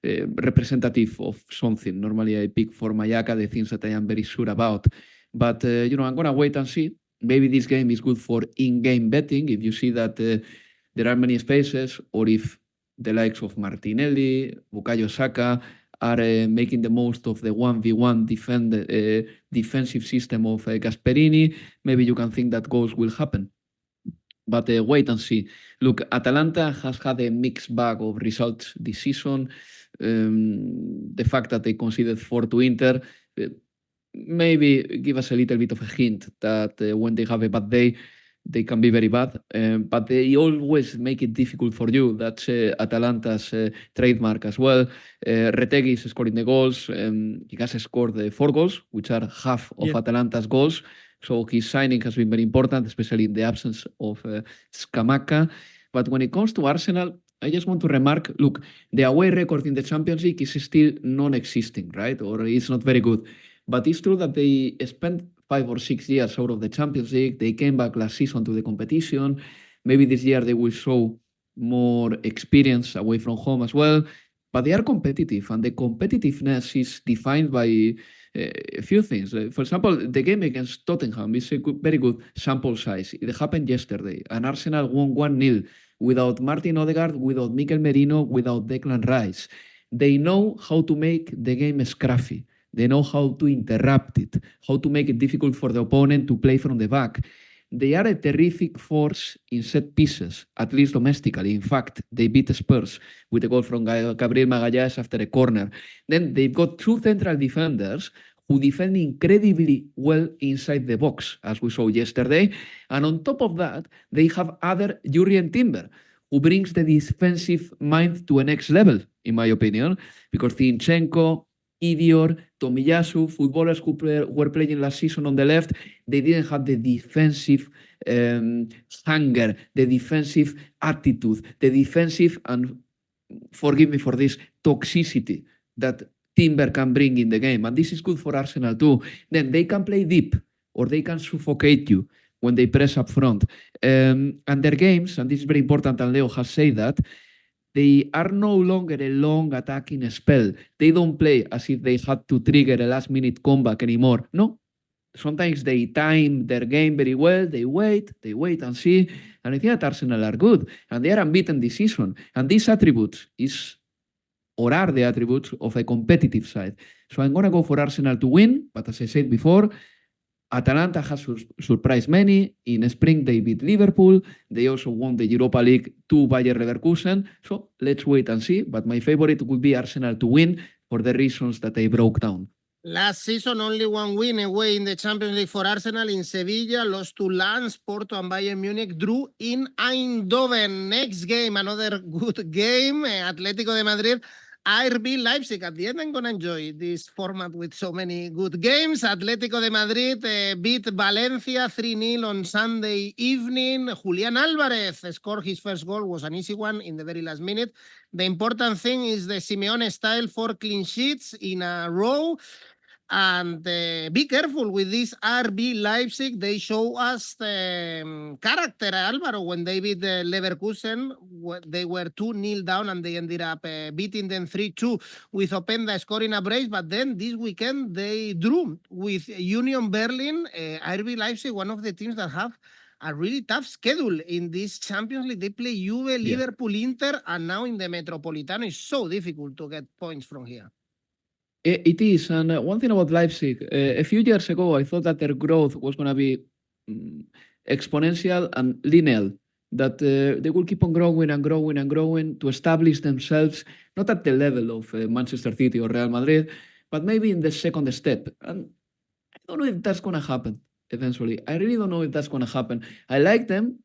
representative of something. Normally, I pick for 𝐬𝐭𝐴 the things that I am very sure about. But, I'm going to wait and see. Maybe this game is good for in-game betting. If you see that there are many spaces, or if the likes of Martinelli, Bukayo Saka are making the most of the 1v1 defensive system of Gasperini, maybe you can think that goals will happen. But wait and see. Look, Atalanta has had a mixed bag of results this season. The fact that they conceded 4 to Inter maybe give us a little bit of a hint that when they have a bad day, they can be very bad, but they always make it difficult for you. That's Atalanta's trademark as well. Retegui is scoring the goals. He has scored 4 goals, which are half of Atalanta's goals. So his signing has been very important, especially in the absence of Scamacca. But when it comes to Arsenal, I just want to remark, look, the away record in the Champions League is still non-existing, right? Or it's not very good. But it's true that they spent 5 or 6 years out of the Champions League. They came back last season to the competition. Maybe this year they will show more experience away from home as well. But they are competitive, and the competitiveness is defined by a few things. For example, the game against Tottenham is a very good sample size. It happened yesterday, and Arsenal won 1-0 without Martin Odegaard, without Mikel Merino, without Declan Rice. They know how to make the game scruffy. They know how to interrupt it, how to make it difficult for the opponent to play from the back. They are a terrific force in set pieces, at least domestically. In fact, they beat Spurs with a goal from Gabriel Magalhães after a corner. Then they've got 2 central defenders who defend incredibly well inside the box, as we saw yesterday. And on top of that, they have other Jurrien Timber, who brings the defensive mind to a next level, in my opinion, because Zinchenko, Idior, Tomiyasu, footballers who were playing last season on the left, they didn't have the defensive hunger, the defensive attitude, the defensive, and forgive me for this, toxicity that Timber can bring in the game. And this is good for Arsenal too. Then they can play deep, or they can suffocate you when they press up front. And their games, and this is very important, and Leo has said that, they are no longer a long attacking spell. They don't play as if they had to trigger a last-minute comeback anymore. No. Sometimes they time their game very well. They wait and see. And I think that Arsenal are good. And they are unbeaten this season. And these attributes are the attributes of a competitive side. So I'm going to go for Arsenal to win. But as I said before, Atalanta has surprised many. In spring, they beat Liverpool. They also won the Europa League to Bayer Leverkusen. So let's wait and see. But my favorite would be Arsenal to win for the reasons that I broke down. Last season, only one win away in the Champions League for Arsenal in Sevilla, lost to Lens, Porto and Bayern Munich, drew in Eindhoven. Next game, another good game, Atlético de Madrid, RB Leipzig. At the end, I'm going to enjoy this format with so many good games. Atlético de Madrid beat Valencia 3-0 on Sunday evening. Julián Álvarez scored his first goal, was an easy one in the very last minute. The important thing is the Simeone style, 4 clean sheets in a row. And be careful with this RB Leipzig. They show us the character, Alvaro, when they beat the Leverkusen. They were 2-0 down and they ended up beating them 3-2 with 𝐿𝐵𝐴 scoring a brace. But then this weekend they drew with Union Berlin. RB Leipzig, one of the teams that have a really tough schedule in this Champions League. They play Juve, Liverpool, Inter, and now in the Metropolitano. It's so difficult to get points from here. It is, and one thing about Leipzig, a few years ago, I thought that their growth was going to be exponential and linear, that they will keep on growing and growing and growing to establish themselves, not at the level of Manchester City or Real Madrid, but maybe in the second step. And I don't know if that's going to happen eventually. I really don't know if that's going to happen. I like them.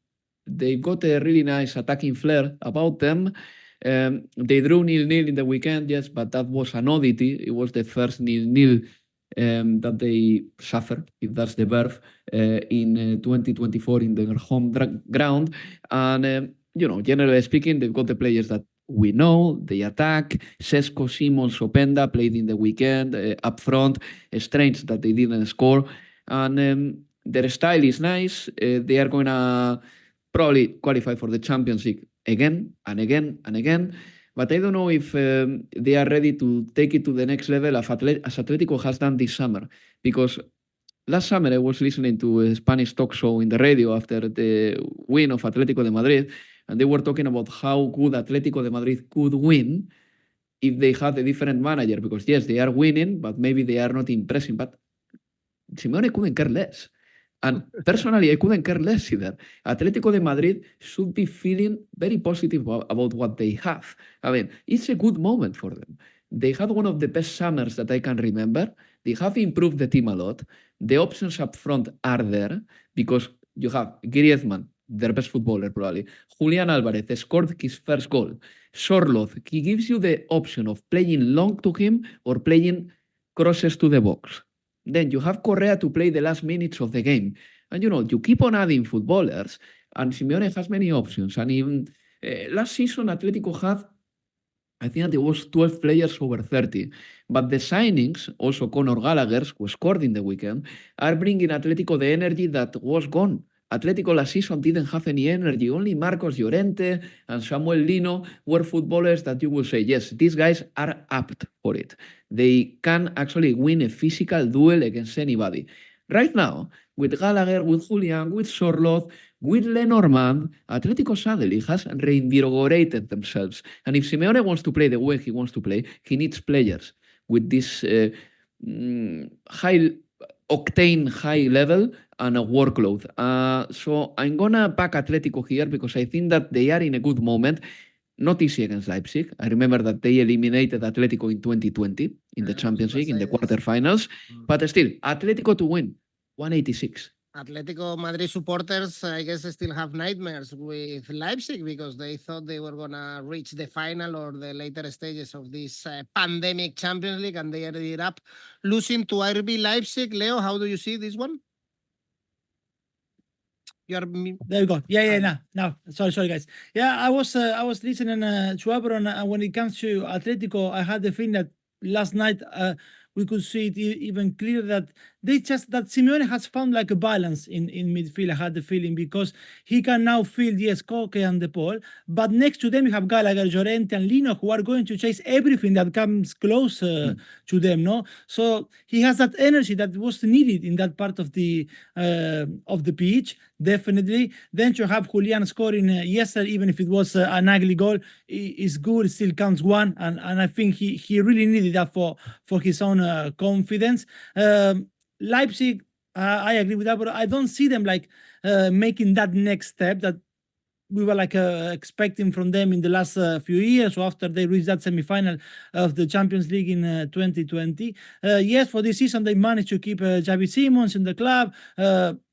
They've got a really nice attacking flair about them. They drew 0-0 in the weekend, yes, but that was an oddity. It was the first 0-0 that they suffered, if that's the verb, in 2024 in their home ground. And, generally speaking, they've got the players that we know. They attack. 𝐿𝐴𝐧𝐵, Simons, Openda played in the weekend up front. Strange that they didn't score. And their style is nice. They are going to probably qualify for the Champions League again and again and again, but I don't know if they are ready to take it to the next level as Atletico has done this summer. Because last summer I was listening to a Spanish talk show in the radio after the win of Atlético de Madrid, and they were talking about how good Atlético de Madrid could win if they had a different manager. Because yes, they are winning, but maybe they are not impressing. But Simeone couldn't care less. And personally, I couldn't care less either. Atlético de Madrid should be feeling very positive about what they have. I mean, it's a good moment for them. They had one of the best summers that I can remember. They have improved the team a lot. The options up front are there because you have Griezmann, their best footballer probably. Julián Álvarez scored his first goal. Sorloth, he gives you the option of playing long to him or playing crosses to the box. Then you have Correa to play the last minutes of the game. And you keep on adding footballers, and Simeone has many options. And even last season, Atletico had, I think there was 12 players over 30. But the signings, also Conor Gallagher, who scored in the weekend, are bringing Atletico the energy that was gone. Atletico last season didn't have any energy. Only Marcos Llorente and Samuel Lino were footballers that you will say, yes, these guys are apt for it. They can actually win a physical duel against anybody. Right now, with Gallagher, with Julián, with Sorloth, with Lenormand, Atletico suddenly has reinvigorated themselves. And if Simeone wants to play the way he wants to play, he needs players with this high-octane, high level and a workload. So I'm going to back Atletico here because I think that they are in a good moment. Not easy against Leipzig. I remember that they eliminated Atletico in 2020 in the Champions League, in the quarterfinals. But still, Atletico to win, 186. Atletico Madrid supporters, I guess, still have nightmares with Leipzig because they thought they were going to reach the final or the later stages of this pandemic Champions League, and they ended up losing to RB Leipzig. Leo, how do you see this one? There you go. Yeah. Now, sorry, guys. Yeah, I was listening to Alvaro, and when it comes to Atletico, I had the feeling that last night we could see it even clearer that that Simeone has found like a balance in midfield. I had the feeling because he can now field, yes, 𝐿𝐴𝐭𝐽 and De Paul, but next to them you have Gallagher, Llorente, and Lino who are going to chase everything that comes close to them. No, so he has that energy that was needed in that part of the pitch. Definitely. Then to have Julián scoring yesterday, even if it was an ugly goal, is good. It still counts one, and I think he really needed that for his own confidence. Leipzig, I agree with that, but I don't see them like making that next step that we were like expecting from them in the last few years, so after they reached that semi-final of the Champions League in 2020. Yes, for this season they managed to keep 𝐬𝐵I Simmons in the club.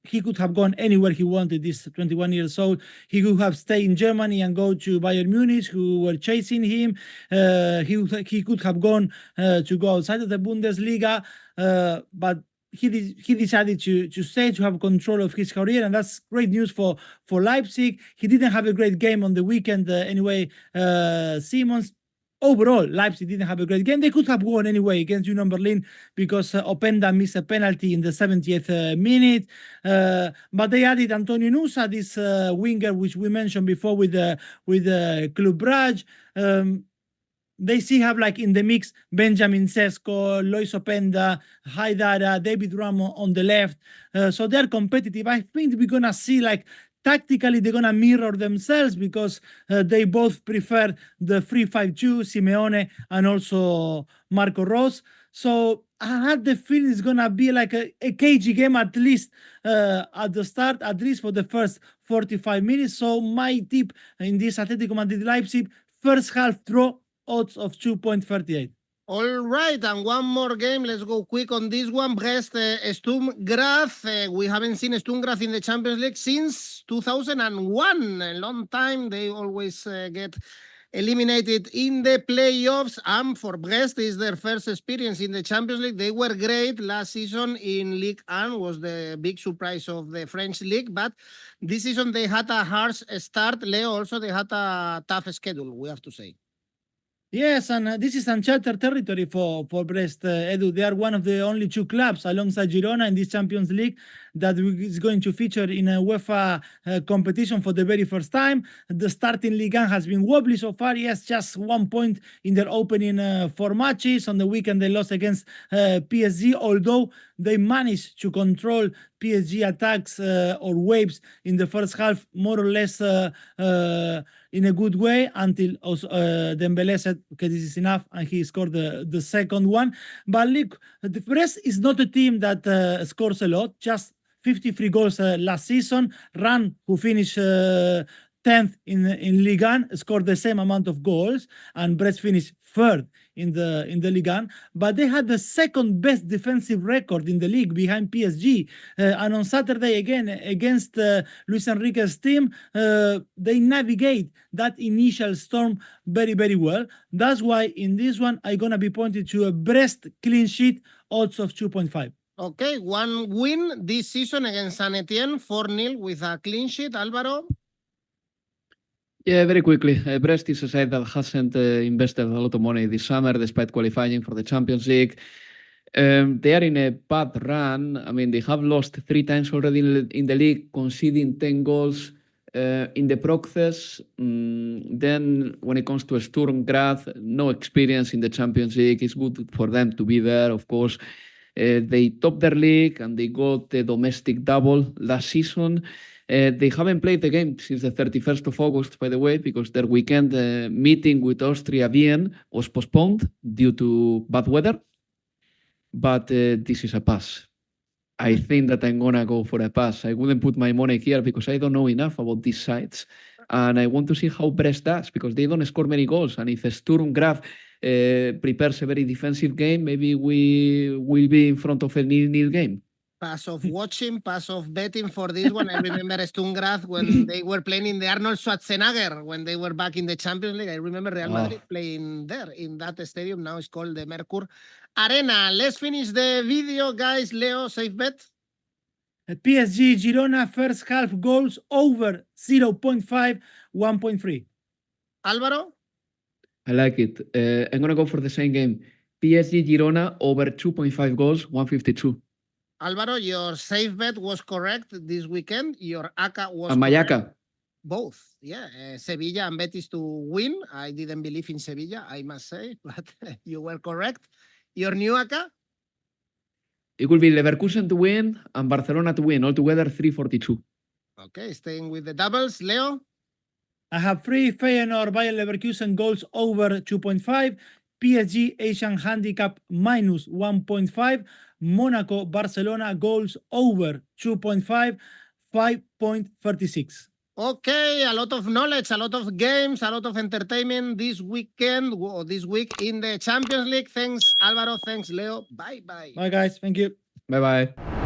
He could have gone anywhere he wanted, this 21 years old. He could have stayed in Germany and go to Bayern Munich, who were chasing him. He could have gone to go outside of the Bundesliga, but he decided to stay, to have control of his career, and that's great news for Leipzig. He didn't have a great game on the weekend anyway, Simmons. Overall, Leipzig didn't have a great game. They could have won anyway against Union Berlin because Openda missed a penalty in the 70th minute. But they added Antonio Nusa, this winger which we mentioned before with Club Brugge. They still have like in the mix Benjamin Sesko, Lois Openda, Haidara, David Ramo on the left. So they're competitive. I think we're gonna see like tactically they're gonna mirror themselves because they both prefer the 3-5-2, Simeone and also Marco Rose. So I had the feeling it's gonna be like a cagey game at least at the start, at least for the first 45 minutes. So my tip in this Atlético Madrid Leipzig first half draw, odds of 2.38. All right, and one more game. Let's go quick on this one. Brest, Sturm Graz. We haven't seen Sturm Graz in the Champions League since 2001. A long time. They always get eliminated in the playoffs. And for Brest, is their first experience in the Champions League. They were great last season in Ligue 1, was the big surprise of the French league. But this season they had a harsh start. Leo, also they had a tough schedule, we have to say. Yes, and this is uncharted territory for Brest, Edu. They are one of the only two clubs alongside Girona in this Champions League that is going to feature in a UEFA competition for the very first time. The starting Ligue 1 has been wobbly so far. Yes, just 1 point in their opening 4 matches. On the weekend, they lost against PSG, although they managed to control PSG attacks or waves in the first half, more or less in a good way, until Dembélé said, okay, this is enough, and he scored the second one. But look, the Brest is not a team that scores a lot, just 53 goals last season. Rennes, who finished 10th in Ligue 1, scored the same amount of goals, and Brest finished 3rd in the Ligue 1, but they had the second best defensive record in the league behind PSG. And on Saturday again against Luis Enrique's team, they navigate that initial storm very, very well. That's why in this one I'm gonna be pointing to a Brest clean sheet, odds of 2.5. Okay, one win this season against Saint Etienne, 4-0 with a clean sheet. Alvaro? Yeah, very quickly. Brest is a side that hasn't invested a lot of money this summer despite qualifying for the Champions League. They are in a bad run. I mean, they have lost 3 times already in the league, conceding 10 goals in the process. Then when it comes to Sturm Graz, no experience in the Champions League. It's good for them to be there, of course. They topped their league and they got the domestic double last season. They haven't played the game since the 31st of August, by the way, because their weekend meeting with Austria Vienna was postponed due to bad weather. But this is a pass. I think that I'm going to go for a pass. I wouldn't put my money here because I don't know enough about these sides. And I want to see how Brest does because they don't score many goals. And if Sturm Graz prepares a very defensive game, maybe we will be in front of a 0-0 game. Pass of watching, pass of betting for this one. I remember Sturm Graz when they were playing in the Arnold Schwarzenegger when they were back in the Champions League. I remember Real Madrid playing there in that stadium. Now it's called the Mercur Arena. Let's finish the video, guys. Leo, safe bet. PSG Girona first half goals over 0.5, 1.3. Alvaro? I like it. I'm going to go for the same game. PSG Girona over 2.5 goals, 152. Alvaro, your safe bet was correct this weekend. Your ACCA was and my correct. ACCA. Both, yeah. Sevilla and Betis to win. I didn't believe in Sevilla, I must say, but you were correct. Your new ACCA? It will be Leverkusen to win and Barcelona to win. Altogether, 342. Okay, staying with the doubles. Leo? I have 3 Feyenoord Bayer Leverkusen goals over 2.5. PSG Asian handicap minus 1.5. Monaco Barcelona goals over 2.5, 5.36. Okay, a lot of knowledge, a lot of games, a lot of entertainment this weekend or this week in the Champions League. Thanks, Alvaro. Thanks, Leo. Bye-bye. Bye, guys. Thank you. Bye bye.